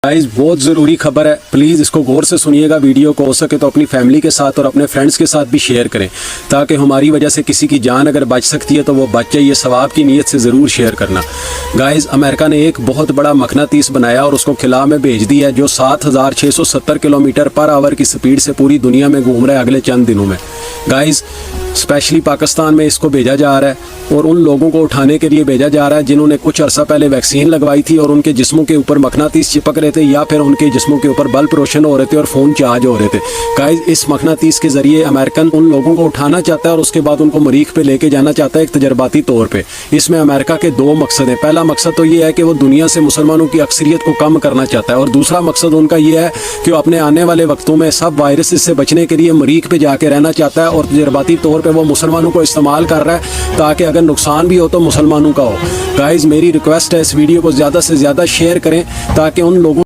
Guys बहुत ज़रूरी खबर है, प्लीज़ इसको गौर से सुनिएगा। वीडियो को हो सके तो अपनी फैमिली के साथ और अपने फ्रेंड्स के साथ भी शेयर करें, ताकि हमारी वजह से किसी की जान अगर बच सकती है तो वो बच जाए। ये सवाब की नीयत से ज़रूर शेयर करना। गाइस, अमेरिका ने एक बहुत बड़ा मकनातीस बनाया और उसको खिला में भेज दिया है, जो 7670 किलोमीटर पर आवर की स्पीड से पूरी दुनिया में घूम रहा है अगले चंद दिनों में। गाइस, स्पेशली पाकिस्तान में इसको भेजा जा रहा है और उन लोगों को उठाने के लिए भेजा जा रहा है जिन्होंने कुछ अर्सा पहले वैक्सीन लगवाई थी और उनके जिस्मों के ऊपर मकनातीस चिपक रहे थे, या फिर उनके जिस्मों के ऊपर बल्ब रोशन हो रहे थे और फ़ोन चार्ज हो रहे थे। गाइस, इस मकनातीस के ज़रिए अमेरिकन उन लोगों को उठाना चाहता है और उसके बाद उनको मरीख पे लेके जाना चाहता है एक तजर्बाती तौर पर। इसमें अमेरिका के दो मकसद हैं। पहला मकसद तो ये है कि वो दुनिया से मुसलमानों की अक्सरियत को कम करना चाहता है, और दूसरा मकसद उनका ये है कि वो अपने आने वाले वक्तों में सब वायरस से बचने के लिए मरीख पे जाके रहना चाहता है, और तजर्बाती तौर पर वो मुसलमानों को इस्तेमाल कर रहा है ताकि अगर नुकसान भी हो तो मुसलमानों का हो। गाइस, मेरी रिक्वेस्ट है, इस वीडियो को ज़्यादा से ज़्यादा शेयर करें ताकि उन लोगों